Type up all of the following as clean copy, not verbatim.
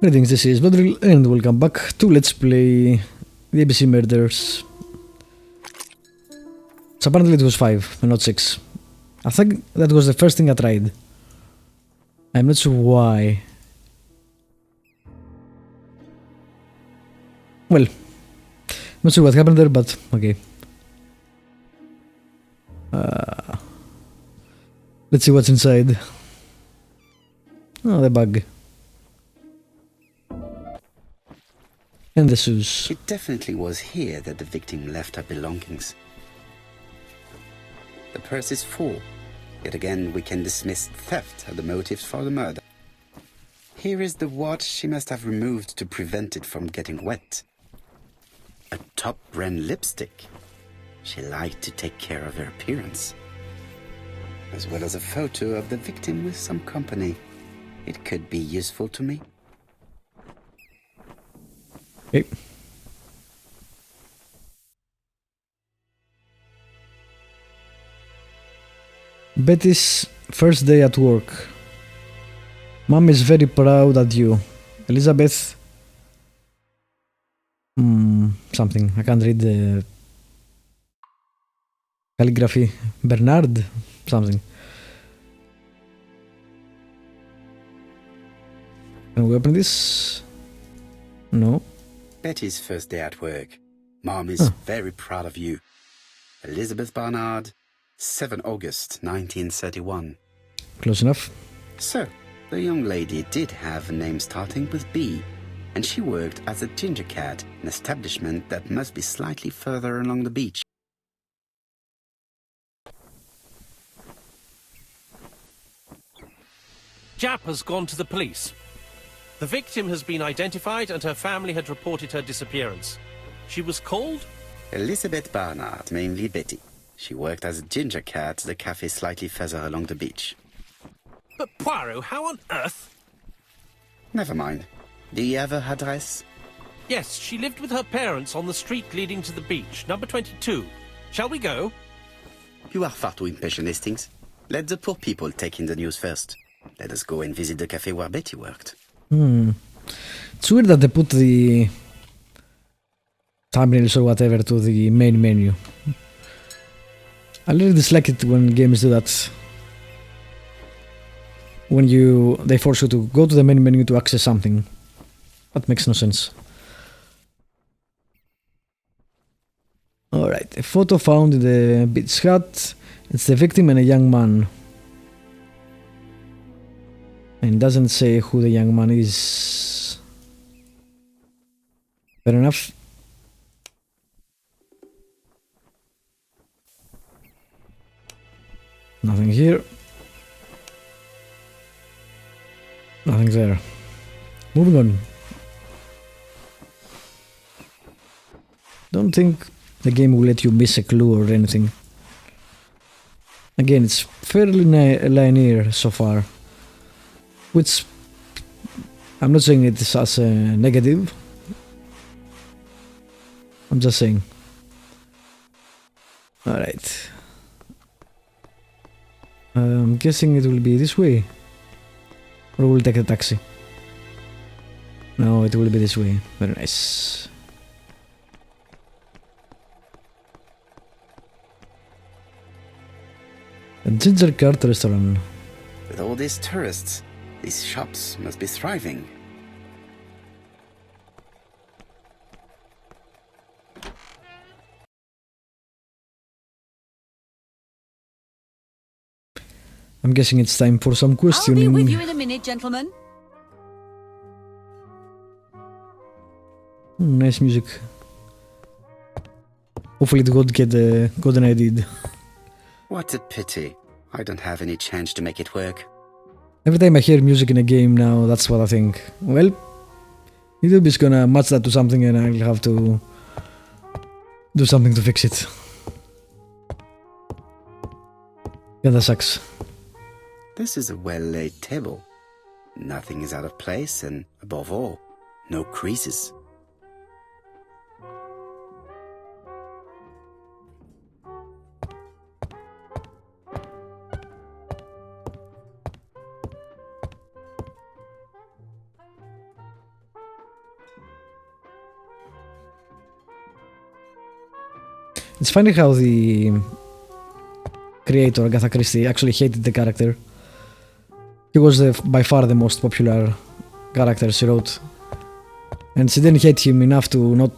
Greetings, this is what'llyl and welcome back to Let's Play the ABC Murders. So apparently it was 5 and not 6. I think that was the first thing I tried. I'm not sure why. Well, not sure what happened there, but okay. Let's see what's inside. Oh, the bug. And the shoes. It definitely was here that the victim left her belongings. The purse is full. Yet again, we can dismiss theft as the motive for the murder. Here is the watch she must have removed to prevent it from getting wet. A top-brand lipstick. She liked to take care of her appearance. As well as a photo of the victim with some company. It could be useful to me. Okay. Betty's first day at work. Mom is very proud at you. Elizabeth. Something. I can't read the calligraphy. Bernard? Something. Can we open this? No. Betty's first day at work. Mom is very proud of you. Elizabeth Barnard, 7 August 1931. Close enough. So, the young lady did have a name starting with B, and she worked as a ginger cat, an establishment that must be slightly further along the beach. Jap has gone to the police. The victim has been identified and her family had reported her disappearance. She was called Elizabeth Barnard, mainly Betty. She worked as a ginger cat at the cafe slightly further along the beach. But Poirot, how on earth? Never mind. Do you have her address? Yes, she lived with her parents on the street leading to the beach, number 22. Shall we go? You are far too impatient, Hastings. Let the poor people take in the news first. Let us go and visit the cafe where Betty worked. It's weird that they put the thumbnails or whatever to the main menu. I really dislike it when games do that. When they force you to go to the main menu to access something. That makes no sense. Alright, a photo found in the beach hut. It's the victim and a young man. And doesn't say who the young man is. Fair enough. Nothing here. Nothing there. Moving on. Don't think the game will let you miss a clue or anything. Again, it's fairly linear so far. Which I'm not saying it is as a negative. I'm just saying. Alright. I'm guessing it will be this way. Or we'll take a taxi. No, it will be this way. Very nice. A ginger cart restaurant. With all these tourists, these shops must be thriving. I'm guessing it's time for some questioning. I'll be with you in a minute, gentlemen. Nice music. Hopefully it won't get the golden I did. What a pity. I don't have any change to make it work. Every time I hear music in a game now, that's what I think. Well, YouTube is gonna match that to something and I'll have to do something to fix it. Yeah, that sucks. This is a well-laid table. Nothing is out of place and, above all, no creases. It's funny how the creator, Agatha Christie, actually hated the character. He was by far the most popular character she wrote. And she didn't hate him enough to not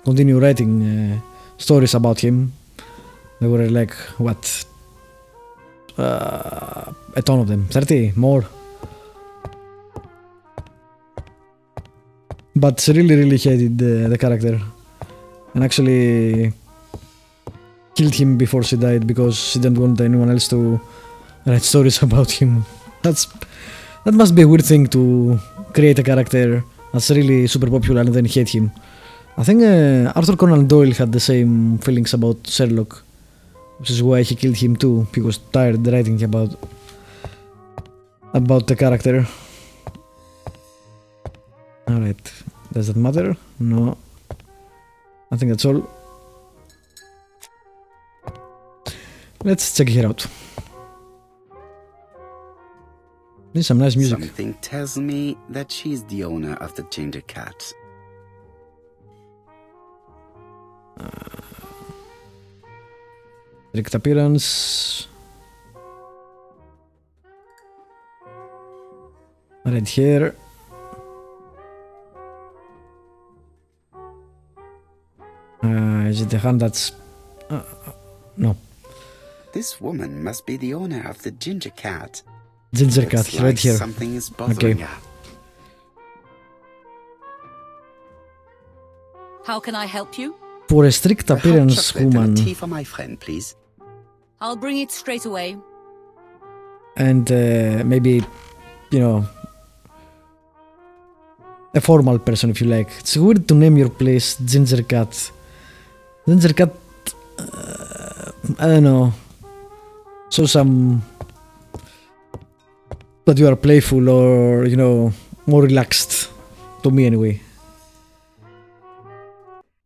continue writing stories about him. There were like, what? A ton of them. 30? More? But she really hated the character. And actually killed him before she died because she didn't want anyone else to write stories about him. That must be a weird thing to create a character that's really super popular and then hate him. I think Arthur Conan Doyle had the same feelings about Sherlock, which is why he killed him too. He was tired writing about the character. Alright, does that matter? No. I think that's all. Let's check it out. There's some nice music. Something tells me that she's the owner of the ginger cat. Direct appearance. Red hair. Is it the hand that's... no. This woman must be the owner of the ginger cat. Ginger Looks cat, like right here. Something is bothering her. How can I help you? For a strict A hot appearance chocolate and woman tea for my friend, please. I'll bring it straight away. and maybe, you know, a formal person if you like. It's weird to name your place Ginger Cat. Ginger Cat, I don't know, show some that you are playful or, you know, more relaxed, to me anyway.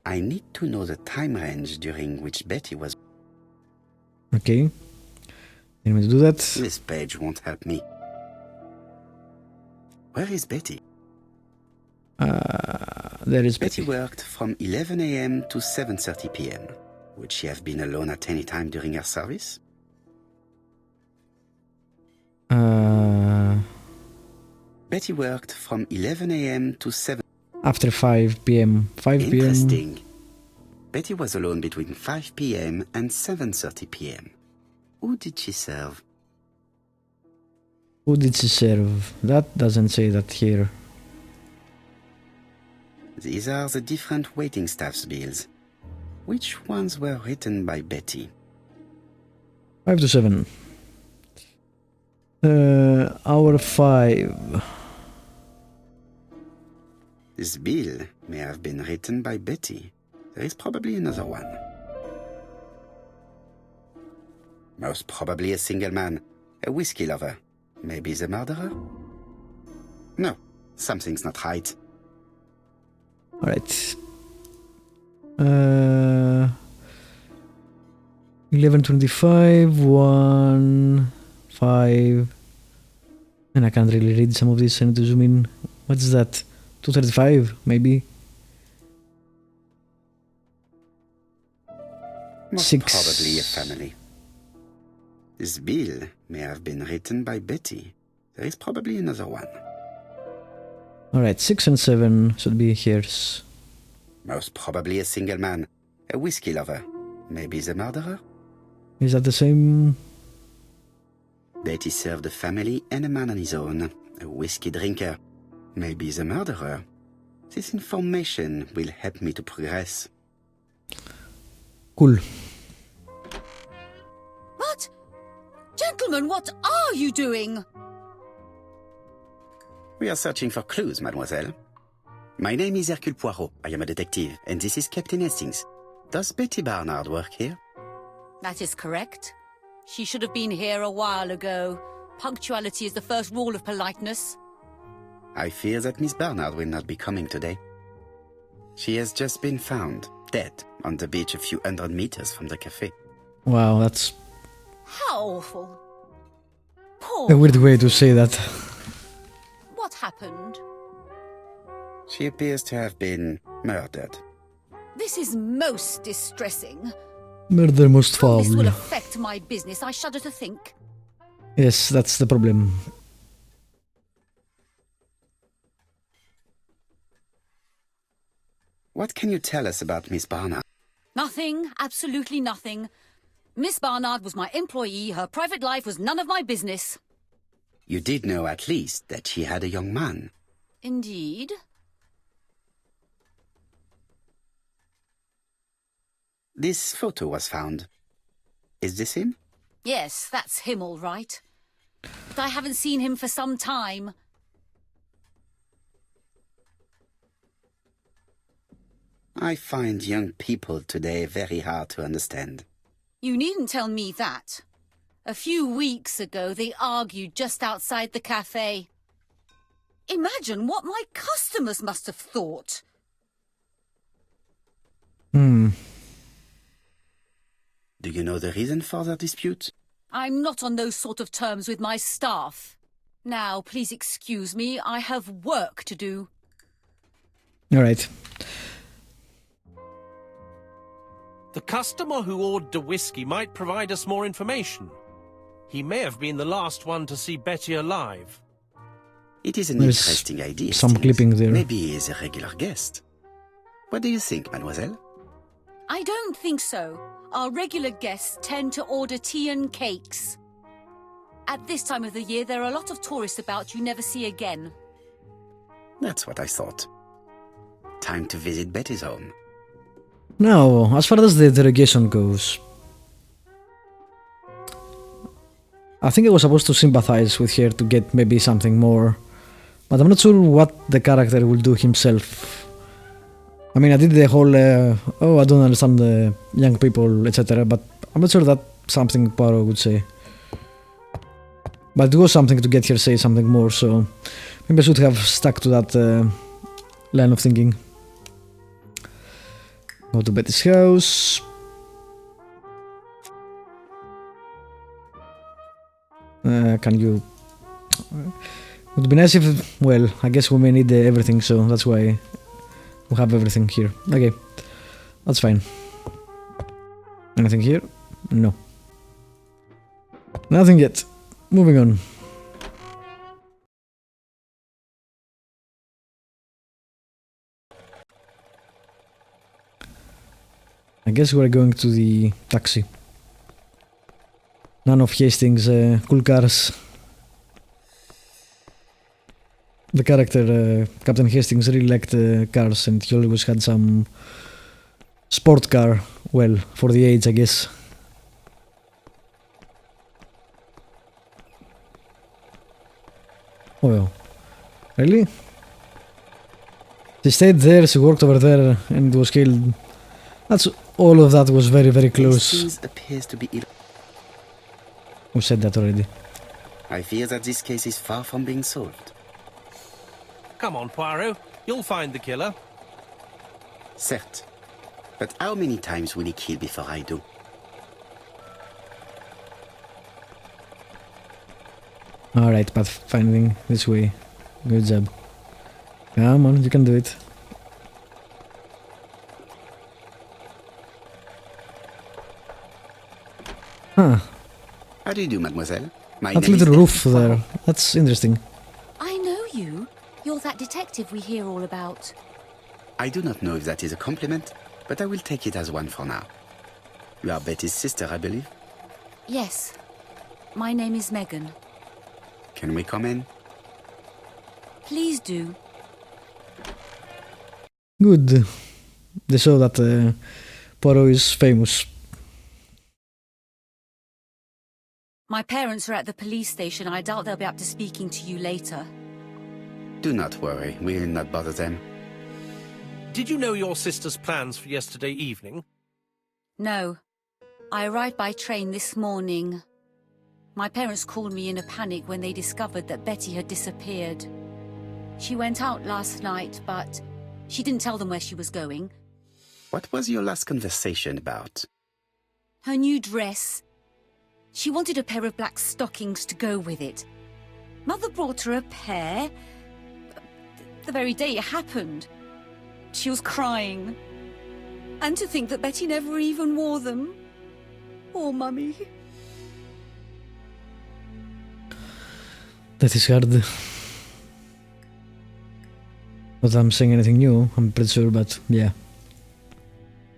I need to know the time range during which Betty was... Okay, need me to do that? This page won't help me. Where is Betty? There is Betty Betty. worked from 11 a.m. to 7:30 p.m. Would she have been alone at any time during her service? Betty worked from 11 a.m. to 7... After 5 p.m. 5 p.m. Interesting. Betty was alone between 5 p.m. and 7:30 p.m. Who did she serve? Who did she serve? That doesn't say that here. These are the different waiting staff's bills. Which ones were written by Betty? 5 to 7. Hour 5. This bill may have been written by Betty. There is probably another one. Most probably a single man, a whiskey lover. Maybe the murderer? No, something's not right. Alright. 11:25, 1, 5. And I can't really read some of this. I need to zoom in. What's that? 2:35, maybe? Most 6. probably a family. This bill may have been written by Betty. There is probably another one. Alright, 6 and 7 should be hers. Most probably a single man, a whiskey lover. Maybe the murderer? Is that the same? Betty served a family and a man on his own, a whiskey drinker. Maybe the murderer. This information will help me to progress. Cool. What? Gentlemen, what are you doing? We are searching for clues, mademoiselle. My name is Hercule Poirot. I am a detective, and this is Captain Hastings. Does Betty Barnard work here? That is correct. She should have been here a while ago. Punctuality is the first rule of politeness. I fear that Miss Barnard will not be coming today. She has just been found, dead, on the beach a few hundred meters from the cafe. Wow, that's How awful. a Poor. weird way to say that. What happened? She appears to have been murdered. This is most distressing. Murder most How this will foul. affect my business, I shudder to think. Yes, that's the problem. What can you tell us about Miss Barnard? Nothing, absolutely nothing. Miss Barnard was my employee. Her private life was none of my business. You did know at least that she had a young man. Indeed. This photo was found. Is this him? Yes, that's him all right. But I haven't seen him for some time. I find young people today very hard to understand. You needn't tell me that. A few weeks ago, they argued just outside the cafe. Imagine what my customers must have thought. Hmm. Do you know the reason for their dispute? I'm not on those sort of terms with my staff. Now, please excuse me, I have work to do. Alright. The customer who ordered the whiskey might provide us more information. He may have been the last one to see Betty alive. It is an There's interesting idea. some Steve. clipping there. Maybe he is a regular guest. What do you think, mademoiselle? I don't think so. Our regular guests tend to order tea and cakes. At this time of the year, there are a lot of tourists about you never see again. That's what I thought. Time to visit Betty's home. Now, as far as the interrogation goes, I think I was supposed to sympathize with her to get maybe something more, but I'm not sure what the character will do himself. I mean, I did the whole, I don't understand the young people, etc., but I'm not sure that's something Poirot would say. But it was something to get her to say something more, so maybe I should have stuck to that line of thinking. Go to Betty's house. Can you... It would be nice if... Well, I guess we may need everything, so that's why we have everything here. Okay, that's fine. Anything here? No. Nothing yet. Moving on. I guess we're going to the taxi. None of Hastings' cool cars. The character, Captain Hastings, really liked cars, and he always had some sport car. Well, for the age, I guess. Oh, well. Really? She stayed there, she worked over there, and was killed. That's all of that was very, very close. Hastings appears to be ill. Who said that already? I fear that this case is far from being solved. Come on, Poirot. You'll find the killer. Certes. But how many times will he kill before I do? Alright, pathfinding this way. Good job. Come on, you can do it. Huh. How do you do, mademoiselle? My That name is little roof Hercule there. Poirot. That's interesting. I know you. You're that detective we hear all about. I do not know if that is a compliment, but I will take it as one for now. You are Betty's sister, I believe. Yes. My name is Megan. Can we come in? Please do. Good. They show that Poirot is famous. My parents are at the police station. I doubt they'll be up to speaking to you later. Do not worry, we will not bother them. Did you know your sister's plans for yesterday evening? No. I arrived by train this morning. My parents called me in a panic when they discovered that Betty had disappeared. She went out last night, but she didn't tell them where she was going. What was your last conversation about? Her new dress. She wanted a pair of black stockings to go with it. Mother brought her a pair. The very day it happened. She was crying. And to think that Betty never even wore them. Oh, Mummy. That is hard. Not that I'm saying anything new, I'm pretty sure, but yeah.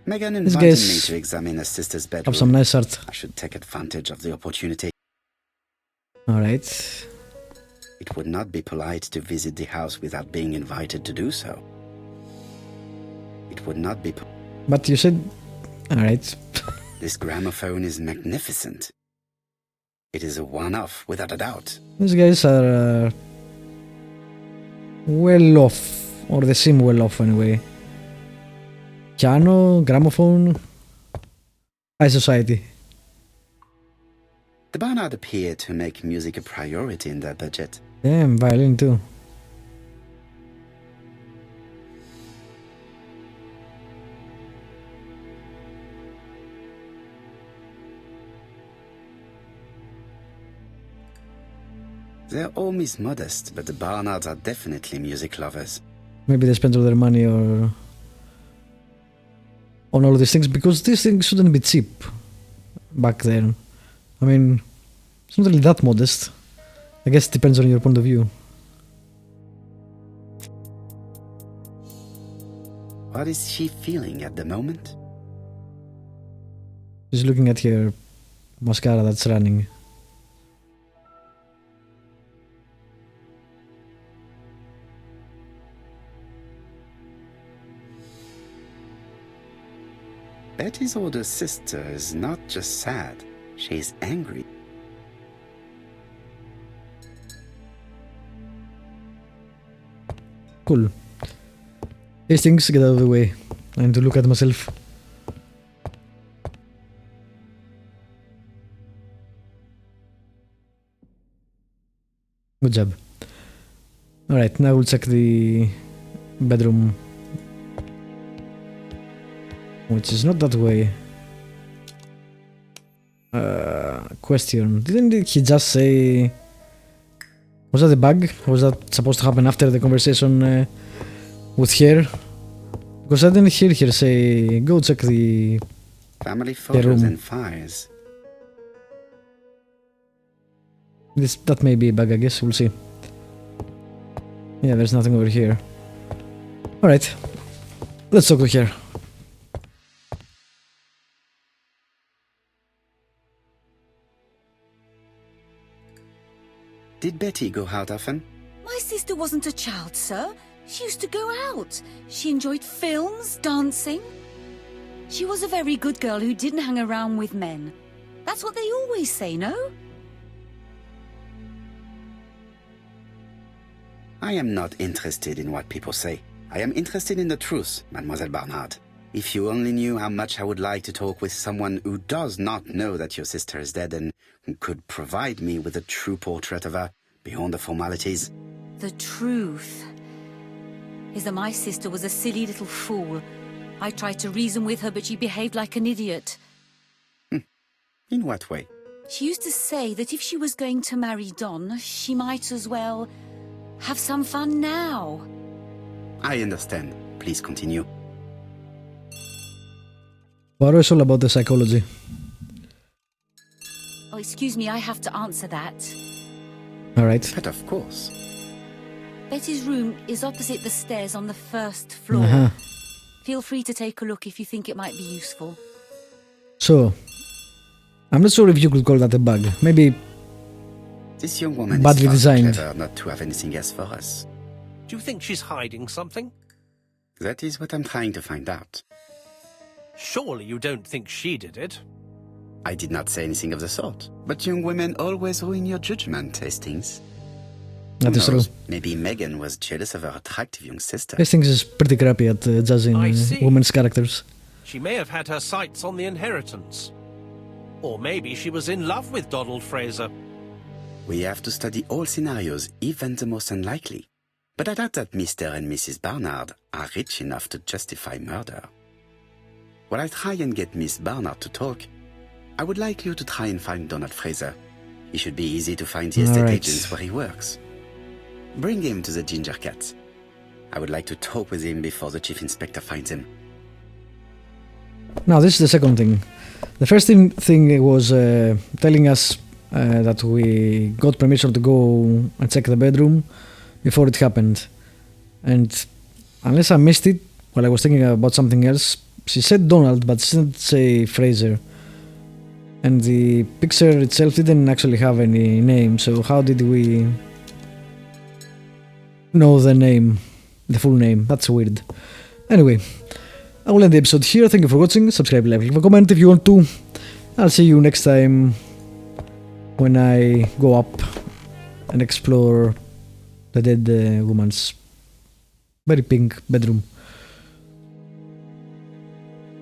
Megan These invited guys me to examine her sister's bedroom. have some nice art. I should take advantage of the opportunity. Alright. It would not be polite to visit the house without being invited to do so. It would not be... But you said... Alright. This gramophone is magnificent. It is a one-off, without a doubt. These guys are... well off. Or they seem well off anyway. Piano, gramophone... high society. The Barnard appear to make music a priority in their budget. Damn, violin too. They're all Miss Modest, but the Barnards are definitely music lovers. Maybe they spend all their money or on all of these things, because these things shouldn't be cheap back then. I mean, it's not really that modest. I guess it depends on your point of view. What is she feeling at the moment? She's looking at her mascara that's running. Betty's older sister is not just sad, she's angry. Cool. These things, get out of the way. I need to look at myself. Good job. Alright, now we'll check the bedroom. Which is not that way. Question. Didn't he just say... Was that a bug? Was that supposed to happen after the conversation with her? Because I didn't hear her say, go check the Family photos room. and fires. That may be a bug, I guess. We'll see. Yeah, there's nothing over here. Alright. Let's talk to her. Did Betty go out often? My sister wasn't a child, sir. She used to go out. She enjoyed films, dancing. She was a very good girl who didn't hang around with men. That's what they always say, no? I am not interested in what people say. I am interested in the truth, Mademoiselle Barnard. If you only knew how much I would like to talk with someone who does not know that your sister is dead and who could provide me with a true portrait of her beyond the formalities. The truth is that my sister was a silly little fool. I tried to reason with her, but she behaved like an idiot. In what way? She used to say that if she was going to marry Don, she might as well have some fun now. I understand. Please continue. Poirot is all about the psychology. Oh, excuse me, I have to answer that. Alright. But of course. Betty's room is opposite the stairs on the first floor. Uh-huh. Feel free to take a look if you think it might be useful. So, I'm not sure if you could call that a bug. Maybe This young woman badly is far too designed. clever not to have anything else for us. Do you think she's hiding something? That is what I'm trying to find out. Surely you don't think she did it? I did not say anything of the sort. But young women always ruin your judgment, Hastings. that is Who true. knows? Maybe Megan was jealous of her attractive young sister. Hastings is pretty crappy at judging I see. women's characters. She may have had her sights on the inheritance. Or maybe she was in love with Donald Fraser. We have to study all scenarios, even the most unlikely. But I doubt that Mr. and Mrs. Barnard are rich enough to justify murder. While I try and get Miss Barnard to talk, I would like you to try and find Donald Fraser. He should be easy to find the estate Alright. agents where he works. Bring him to the Ginger Cat. I would like to talk with him before the Chief Inspector finds him. Now, this is the second thing. The first thing was telling us that we got permission to go and check the bedroom before it happened. And unless I missed it while I was thinking about something else, she said Donald, but she didn't say Fraser. And the picture itself didn't actually have any name, so how did we know the name, the full name? That's weird. Anyway, I will end the episode here. Thank you for watching. Subscribe, like, leave a comment if you want to. I'll see you next time when I go up and explore the dead woman's very pink bedroom.